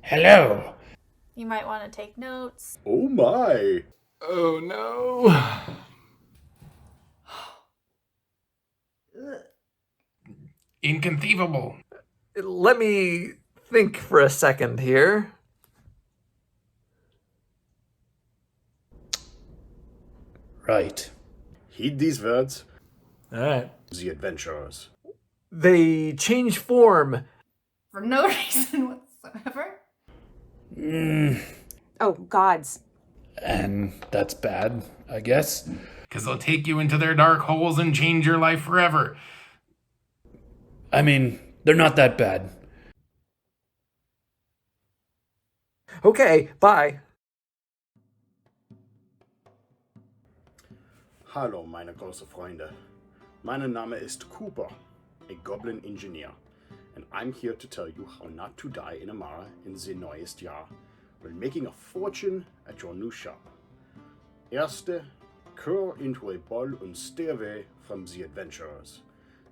Hello. You might want to take notes. Oh my! Oh no. Inconceivable. Let me think for a second here. Right. Heed these words, Alright. the adventurers. They change form. For no reason whatsoever. Oh, gods. And that's bad, I guess. Because they'll take you into their dark holes and change your life forever. I mean, they're not that bad. Okay, bye. Hallo, meine große Freunde. Mein Name ist Cooper, a goblin engineer, and I'm here to tell you how not to die in Amara in the neuest Jahr while making a fortune at your new shop. Erste, curl into a ball and stay away from the adventurers.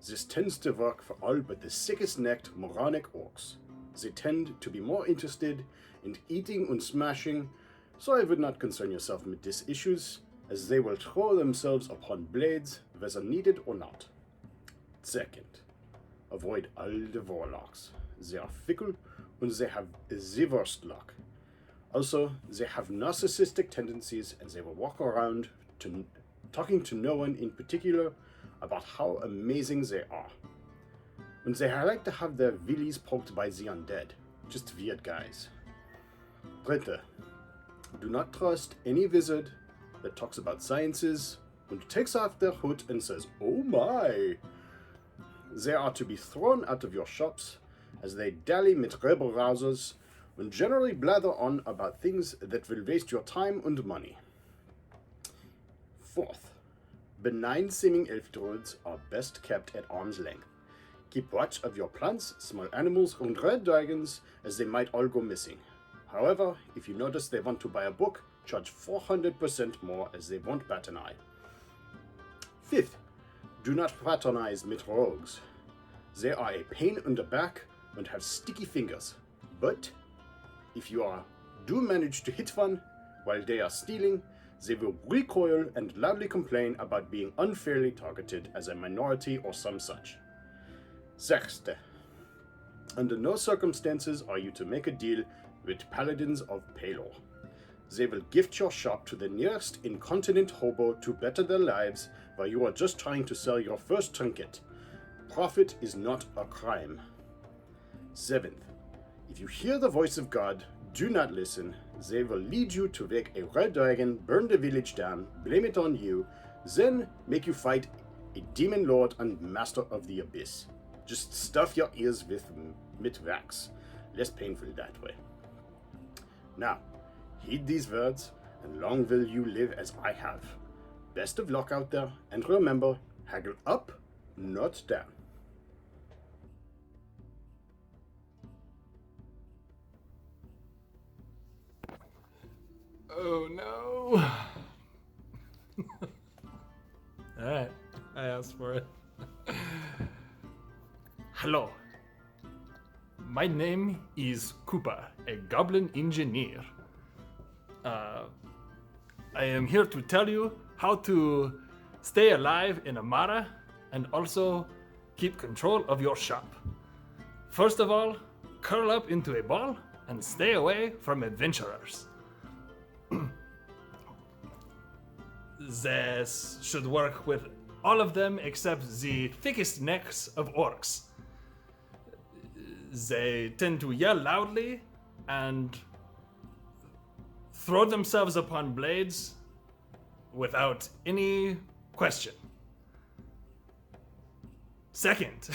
This tends to work for all but the sickest-necked moronic orcs. They tend to be more interested in eating and smashing, so I would not concern yourself with these issues, as they will throw themselves upon blades, whether needed or not. Second, avoid all the warlocks. They are fickle and they have the worst luck. Also, they have narcissistic tendencies and they will walk around talking to no one in particular about how amazing they are. And they like to have their willies poked by the undead. Just weird guys. Dritte, do not trust any wizard that talks about sciences and takes off their hood and says, "Oh my!" They are to be thrown out of your shops as they dally with rebel rousers and generally blather on about things that will waste your time and money. Fourth, benign seeming elf druids are best kept at arm's length. Keep watch of your plants, small animals, and red dragons as they might all go missing. However, if you notice they want to buy a book, charge 400% more as they won't bat an eye. Fifth, do not fraternize with rogues. They are a pain in the back and have sticky fingers. But if you do manage to hit one while they are stealing, they will recoil and loudly complain about being unfairly targeted as a minority or some such. Sechste, under no circumstances are you to make a deal with paladins of Palor. They will gift your shop to the nearest incontinent hobo to better their lives while you are just trying to sell your first trinket. Profit is not a crime. Seventh, if you hear the voice of God, do not listen. They will lead you to wake a red dragon, burn the village down, blame it on you, then make you fight a demon lord and master of the abyss. Just stuff your ears with wax. Less painful that way. Now, heed these words, and long will you live as I have. Best of luck out there, and remember, haggle up, not down. Oh no. Alright, I asked for it. Hello. My name is Koopa, a goblin engineer. I am here to tell you how to stay alive in Amara and also keep control of your shop. First of all, curl up into a ball and stay away from adventurers. This should work with all of them except the thickest necks of orcs. They tend to yell loudly and throw themselves upon blades without any question. Second,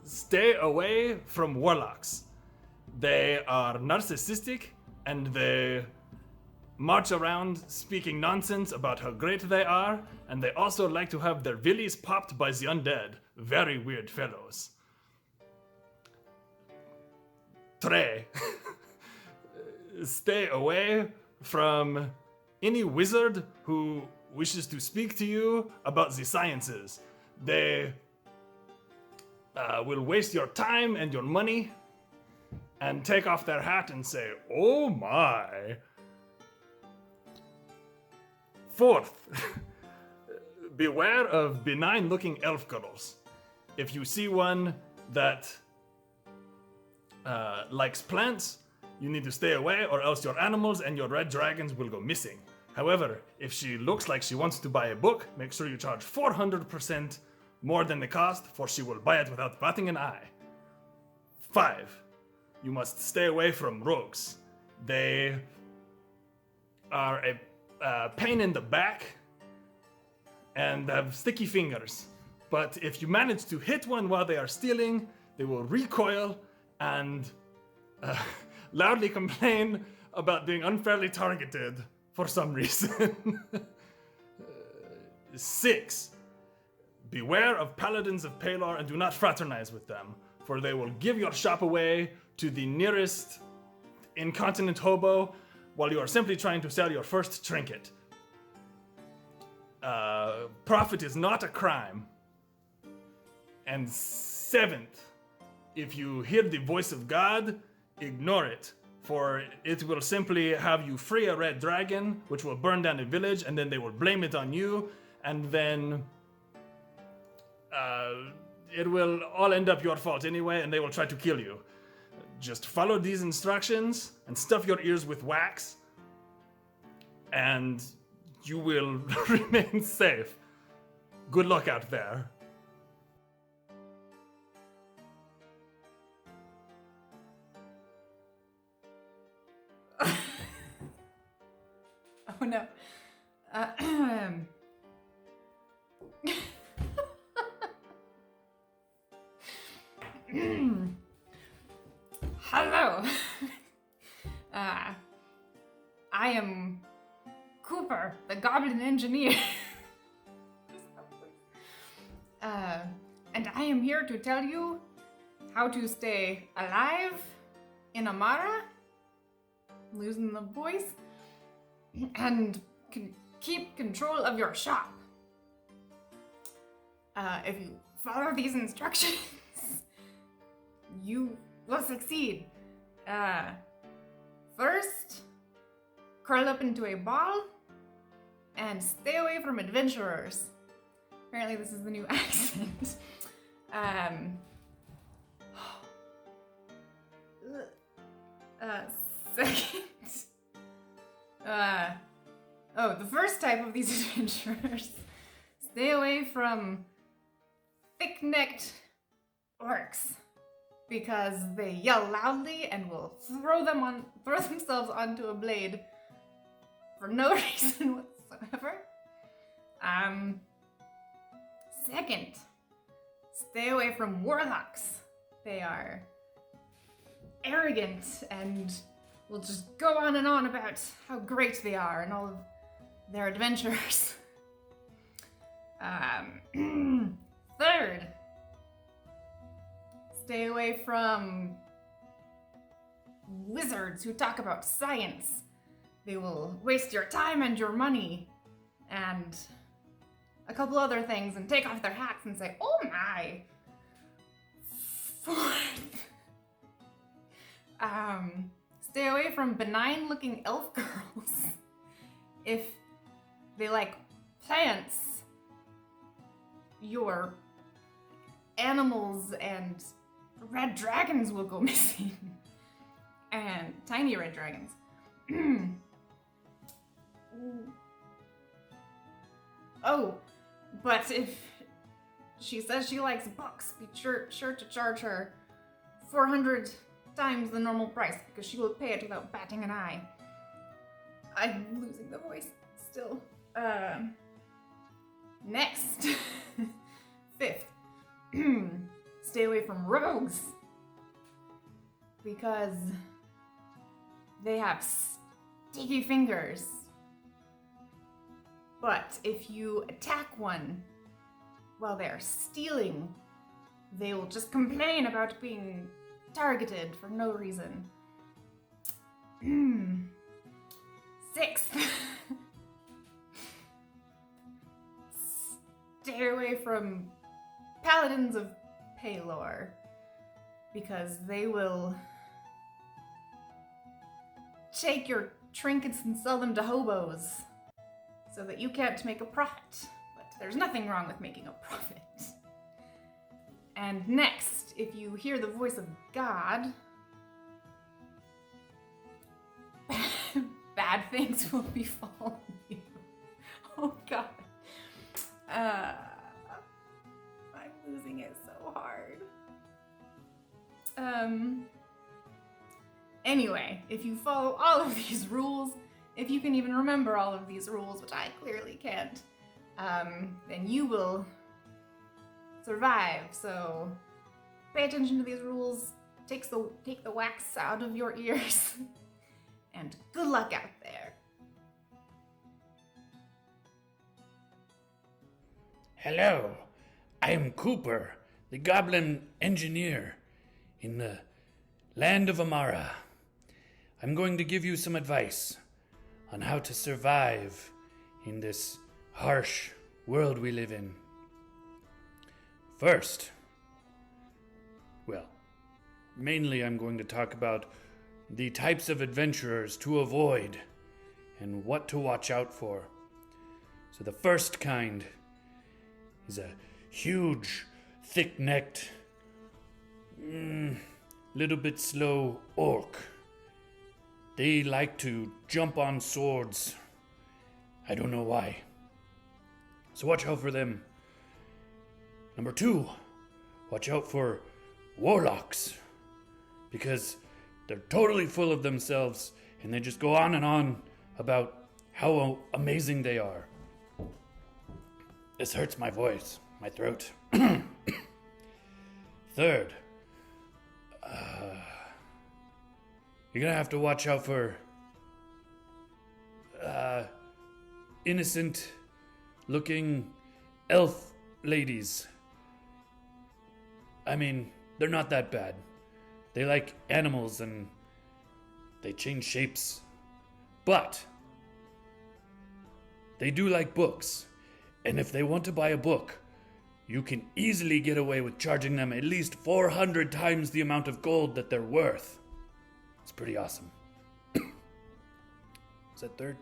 stay away from warlocks. They are narcissistic and they march around speaking nonsense about how great they are, and they also like to have their willies popped by the undead. Very weird fellows. Tre. Stay away from any wizard who wishes to speak to you about the sciences. They will waste your time and your money and take off their hat and say, "Oh my." Fourth, beware of benign-looking elf girls. If you see one that likes plants, you need to stay away, or else your animals and your red dragons will go missing. However, if she looks like she wants to buy a book, make sure you charge 400% more than the cost, for she will buy it without batting an eye. 5. You must stay away from rogues. They are a pain in the back and have sticky fingers. But if you manage to hit one while they are stealing, they will recoil and loudly complain about being unfairly targeted for some reason. 6. Beware of paladins of Palor and do not fraternize with them, for they will give your shop away to the nearest incontinent hobo while you are simply trying to sell your first trinket. Profit is not a crime. And 7th, if you hear the voice of God, ignore it, for it will simply have you free a red dragon, which will burn down a village, and then they will blame it on you, and then it will all end up your fault anyway, and they will try to kill you. Just follow these instructions and stuff your ears with wax, and you will remain safe. Good luck out there. Oh no. Hello. I am Cooper, the Goblin Engineer. And I am here to tell you how to stay alive in Amara, losing the voice, and keep control of your shop. If you follow these instructions, you will succeed. First, curl up into a ball and stay away from adventurers. Apparently this is the new accent. Second, the first type of these adventurers, stay away from thick-necked orcs, because they yell loudly and will throw themselves onto a blade for no reason whatsoever. Second, stay away from warlocks. They are arrogant and will just go on and on about how great they are and all of their adventures. Third, stay away from wizards who talk about science. They will waste your time and your money and a couple other things and take off their hats and say, "Oh my." Fourth, stay away from benign-looking elf girls. If they like plants, your animals and red dragons will go missing. And tiny red dragons. Oh, but if she says she likes books, be sure to charge her 400 times the normal price, because she will pay it without batting an eye. I'm losing the voice still. Next. Fifth. Stay away from rogues, because they have sticky fingers. But if you attack one while they're stealing, they will just complain about being targeted for no reason. Sixth. Stay away from paladins of Paylor, because they will take your trinkets and sell them to hobos so that you can't make a profit. But there's nothing wrong with making a profit. And next, if you hear the voice of God, bad things will befall you. Oh God. I'm losing it so hard. Anyway, if you follow all of these rules, if you can even remember all of these rules, which I clearly can't, then you will survive. So pay attention to these rules, take the wax out of your ears, and good luck out there. Hello, I am Cooper, the goblin engineer in the land of Amara. I'm going to give you some advice on how to survive in this harsh world we live in. First, well, mainly I'm going to talk about the types of adventurers to avoid and what to watch out for. So the first kind is a huge, thick-necked, little bit slow orc. They like to jump on swords. I don't know why. So watch out for them. Number 2, watch out for warlocks, because they're totally full of themselves and they just go on and on about how amazing they are. This hurts my voice, my throat. Third, you're gonna have to watch out for innocent looking elf ladies. I mean, they're not that bad. They like animals and they change shapes. But they do like books. And if they want to buy a book, you can easily get away with charging them at least 400 times the amount of gold that they're worth. It's pretty awesome. Is that third?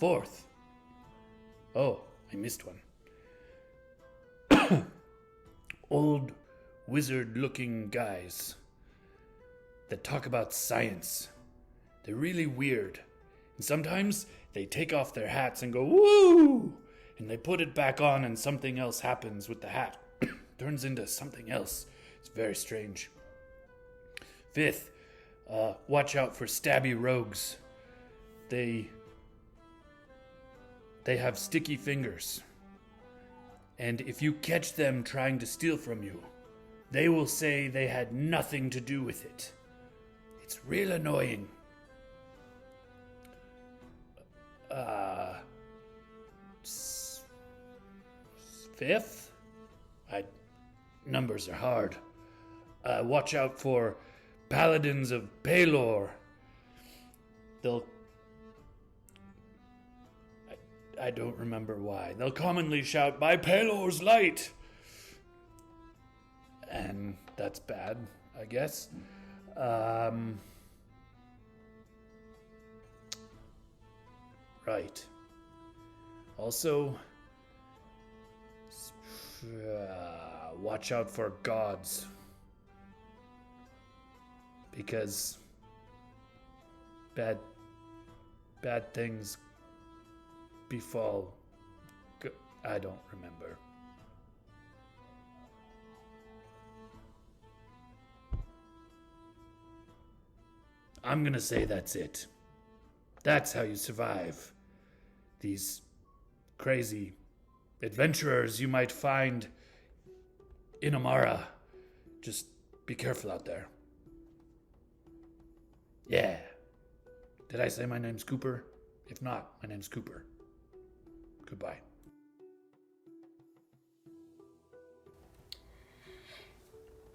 Fourth. Oh, I missed one. Old wizard-looking guys that talk about science. They're really weird. And sometimes they take off their hats and go, woo! And they put it back on and something else happens with the hat. Turns into something else. It's very strange. Fifth, watch out for stabby rogues. They have sticky fingers. And if you catch them trying to steal from you, they will say they had nothing to do with it. It's real annoying. Fifth? Numbers are hard. Watch out for paladins of Paylor. I don't remember why. They'll commonly shout, "By Paylor's light!" And that's bad, I guess. Right. Also, watch out for gods. Because bad things befall. I don't remember. I'm gonna say that's it. That's how you survive these crazy adventurers you might find in Amara. Just be careful out there. Yeah. Did I say my name's Cooper? If not, my name's Cooper. Goodbye.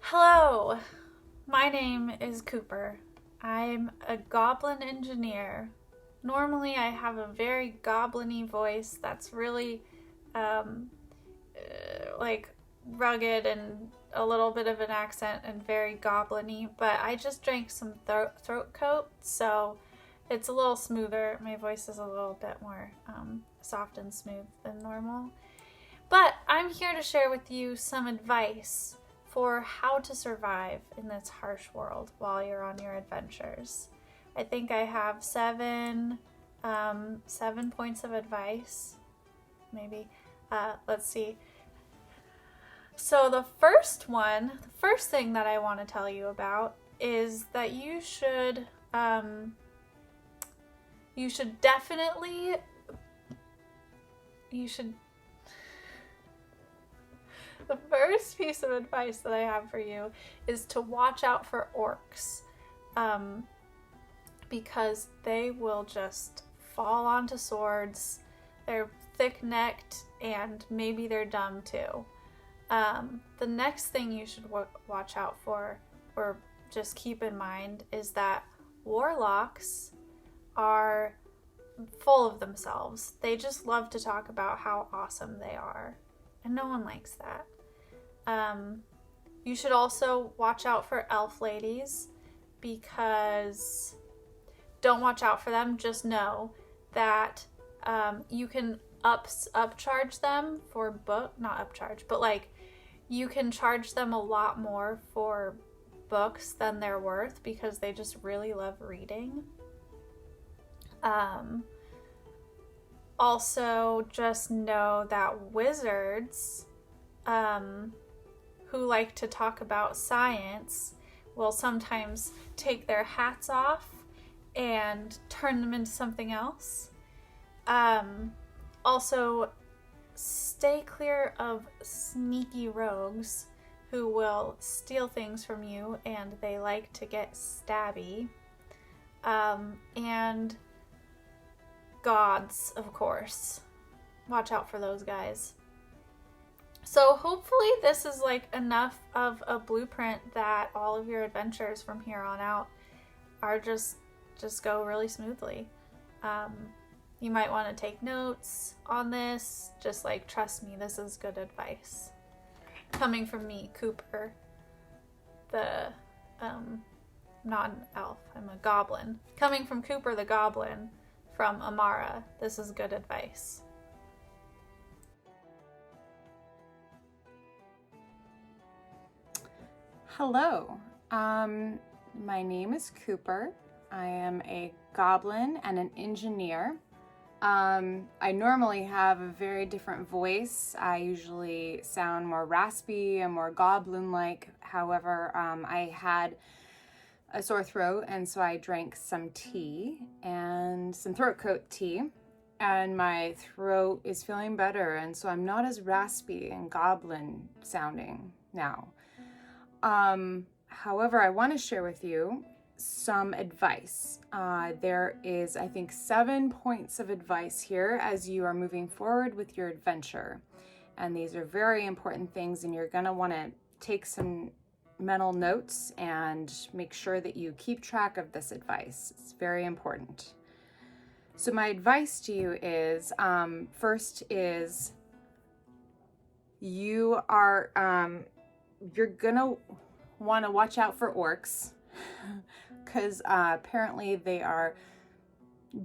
Hello, my name is Cooper. I'm a goblin engineer. Normally I have a very goblin-y voice that's really like rugged and a little bit of an accent and very goblin-y, but I just drank some throat coat, so it's a little smoother. My voice is a little bit more soft and smooth than normal. But I'm here to share with you some advice for how to survive in this harsh world while you're on your adventures. I think I have seven points of advice, maybe. Let's see. So the first thing that I want to tell you about is that you should the first piece of advice that I have for you is to watch out for orcs, because they will just fall onto swords. They're thick-necked and maybe they're dumb too. The next thing you should watch out for, or just keep in mind, is that warlocks are full of themselves. They just love to talk about how awesome they are, and no one likes that. You should also watch out for elf ladies, because don't watch out for them, just know that you can upcharge them for you can charge them a lot more for books than they're worth, because they just really love reading. Also, just know that wizards who like to talk about science will sometimes take their hats off and turn them into something else. Also, stay clear of sneaky rogues who will steal things from you, and they like to get stabby. And gods, of course. Watch out for those guys. So hopefully this is like enough of a blueprint that all of your adventures from here on out are just go really smoothly. You might want to take notes on this. Just like, trust me, this is good advice. Coming from me, Cooper, the not an elf, I'm a goblin. Coming from Cooper the goblin from Amara, this is good advice. Hello, my name is Cooper. I am a goblin and an engineer. I normally have a very different voice. I usually sound more raspy and more goblin-like. However, I had a sore throat, and so I drank some tea and some throat coat tea, and my throat is feeling better, and so I'm not as raspy and goblin sounding now. However, I want to share with you some advice. There is, I think, 7 points of advice here as you are moving forward with your adventure. And these are very important things, and you're going to want to take some mental notes and make sure that you keep track of this advice. It's very important. So my advice to you is, first is you're gonna want to watch out for orcs, because apparently they are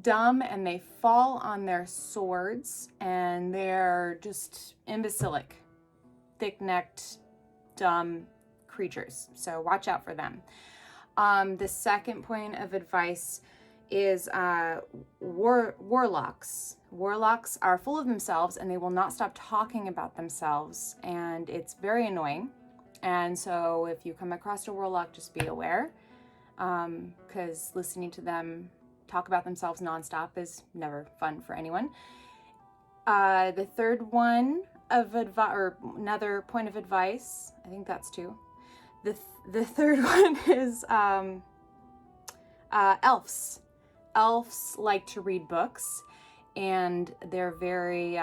dumb and they fall on their swords, and they're just imbecilic, thick-necked, dumb creatures. So watch out for them. The second point of advice is warlocks. Warlocks are full of themselves, and they will not stop talking about themselves, and it's very annoying. And so if you come across a warlock, just be aware, because listening to them talk about themselves nonstop is never fun for anyone. The third one of or another point of advice, I think that's 2. The third one is elves. Elves like to read books, and they're very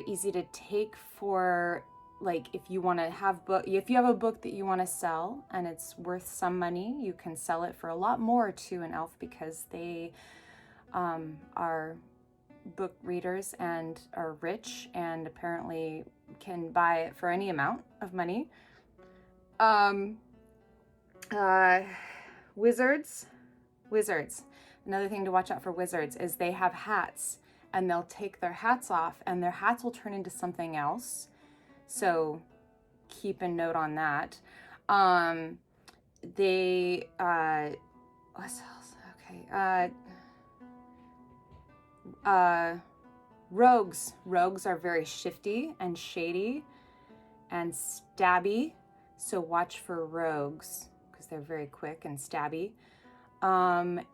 easy to take for, like, if you want to have if you have a book that you want to sell and it's worth some money, you can sell it for a lot more to an elf, because they are book readers and are rich, and apparently can buy it for any amount of money. Wizards. Another thing to watch out for wizards is they have hats, and they'll take their hats off, and their hats will turn into something else. So keep a note on that. What else? Okay. Rogues. Rogues are very shifty and shady and stabby. So watch for rogues because they're very quick and stabby. And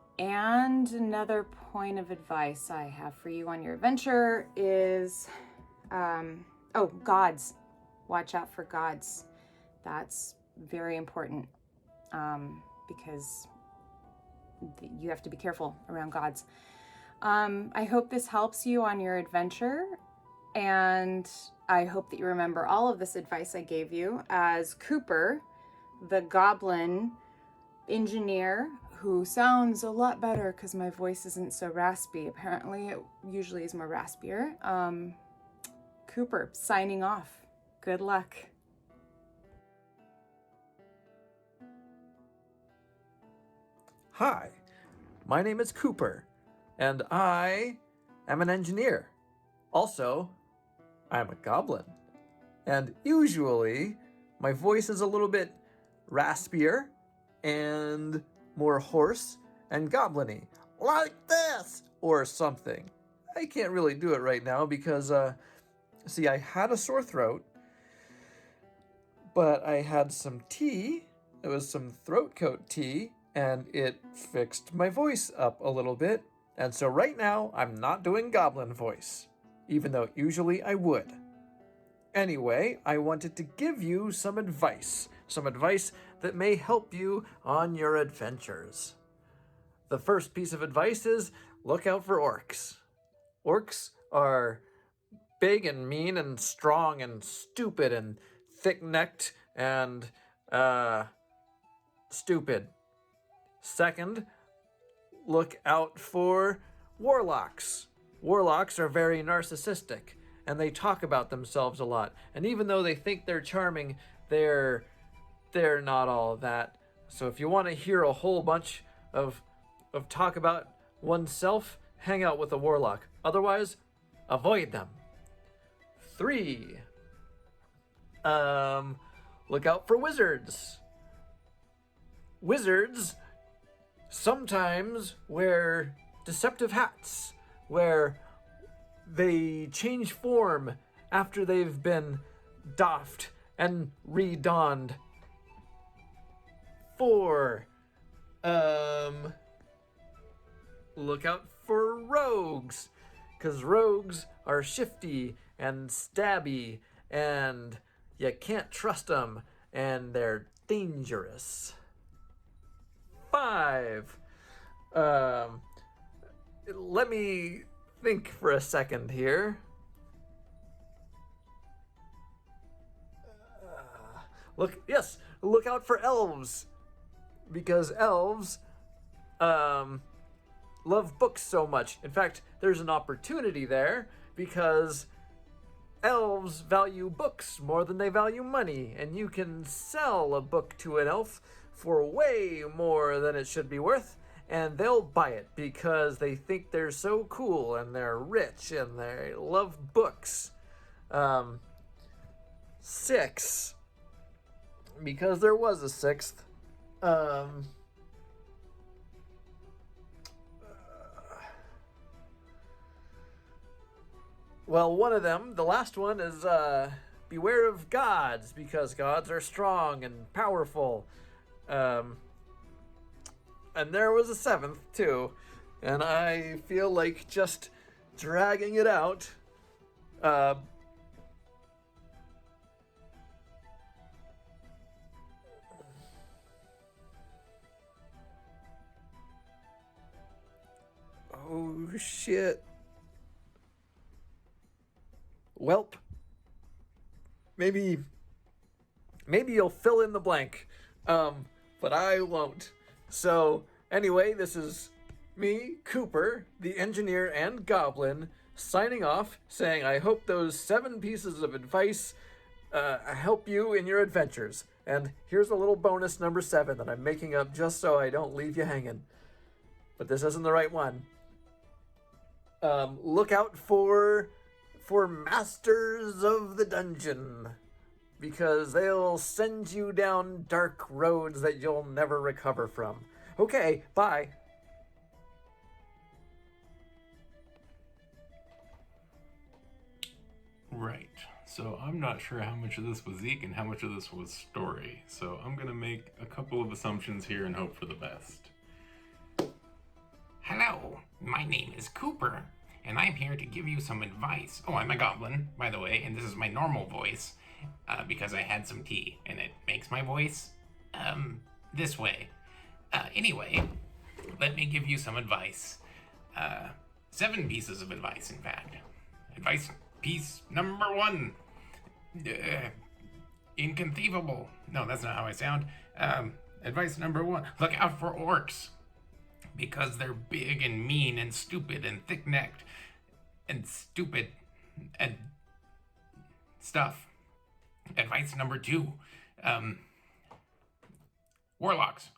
another point of advice I have for you on your adventure is, gods. Watch out for gods. That's very important because you have to be careful around gods. I hope this helps you on your adventure, and I hope that you remember all of this advice I gave you as Cooper, the goblin engineer, who sounds a lot better because my voice isn't so raspy. Apparently, it usually is more raspier. Cooper, signing off. Good luck. Hi, my name is Cooper, and I am an engineer. Also, I'm a goblin. And usually, my voice is a little bit raspier and more hoarse and goblin-y, like this, or something. I can't really do it right now because, see, I had a sore throat, but I had some tea. It was some throat coat tea, and it fixed my voice up a little bit. And so right now, I'm not doing goblin voice, even though usually I would. Anyway, I wanted to give you some advice that may help you on your adventures. The first piece of advice is look out for orcs. Orcs are big and mean and strong and stupid and thick-necked and, stupid. Second, look out for warlocks. Warlocks are very narcissistic, and they talk about themselves a lot. And even though they think they're charming, they're not all that. So if you want to hear a whole bunch of talk about oneself, hang out with a warlock. Otherwise, avoid them. 3, look out for wizards. Wizards sometimes wear deceptive hats, where they change form after they've been doffed and redonned. 4, look out for rogues, because rogues are shifty and stabby, and you can't trust them, and they're dangerous. 5, let me think for a second here. Look out for elves, because elves love books so much. In fact, there's an opportunity there because elves value books more than they value money, and you can sell a book to an elf for way more than it should be worth, and they'll buy it because they think they're so cool and they're rich and they love books. 6, because there was a 6th. Well, one of them, the last one, is beware of gods, because gods are strong and powerful. And there was a 7th, too. And I feel like just dragging it out. Oh, shit. Welp. Maybe you'll fill in the blank. But I won't. So, anyway, this is me, Cooper, the engineer and goblin, signing off, saying I hope those 7 pieces of advice help you in your adventures. And here's a little bonus number 7 that I'm making up just so I don't leave you hanging. But this isn't the right one. Look out for Masters of the Dungeon, because they'll send you down dark roads that you'll never recover from. Okay, bye. Right. So I'm not sure how much of this was Zeke and how much of this was story. So I'm going to make a couple of assumptions here and hope for the best. Hello, my name is Cooper, and I'm here to give you some advice. Oh, I'm a goblin, by the way, and this is my normal voice, because I had some tea, and it makes my voice, this way. Anyway, let me give you some advice. 7 pieces of advice, in fact. Advice piece number 1. Inconceivable. No, that's not how I sound. Advice number 1. Look out for orcs. Because they're big and mean and stupid and thick-necked and stupid and stuff. Advice number 2. Warlocks.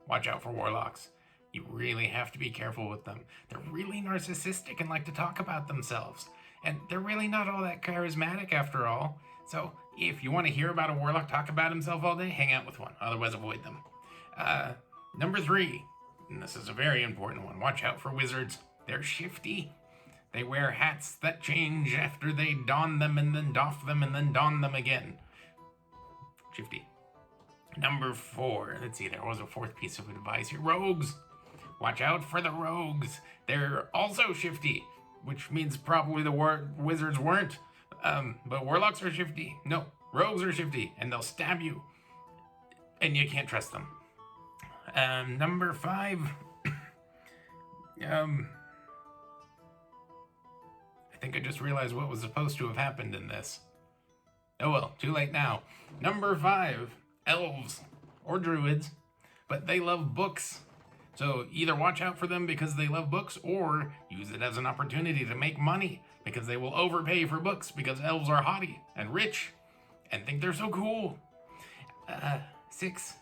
Watch out for warlocks. You really have to be careful with them. They're really narcissistic and like to talk about themselves. And they're really not all that charismatic after all. So if you want to hear about a warlock talk about himself all day, hang out with one. Otherwise, avoid them. Number 3. And this is a very important one. Watch out for wizards. They're shifty. They wear hats that change after they don them and then doff them and then don them again. Shifty. Number 4. Let's see, there was a 4th piece of advice here. Rogues. Watch out for the rogues. They're also shifty, which means probably the wizards weren't. But warlocks are shifty. No, rogues are shifty, and they'll stab you. And you can't trust them. Number 5. I think I just realized what was supposed to have happened in this. Oh well, too late now. Number 5. Elves. Or druids. But they love books. So either watch out for them because they love books, or use it as an opportunity to make money, because they will overpay for books, because elves are haughty and rich and think they're so cool. 6.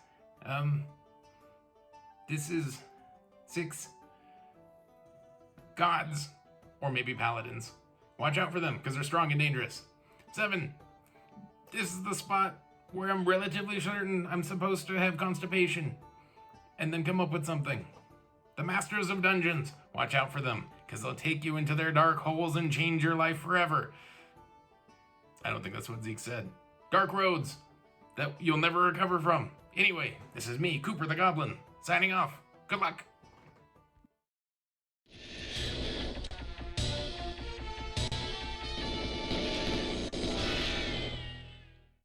This is 6 gods, or maybe paladins. Watch out for them, because they're strong and dangerous. 7. This is the spot where I'm relatively certain I'm supposed to have constipation, and then come up with something. The Masters of Dungeons. Watch out for them, because they'll take you into their dark holes and change your life forever. I don't think that's what Zeke said. Dark roads that you'll never recover from. Anyway, this is me, Cooper the Goblin, signing off. Good luck.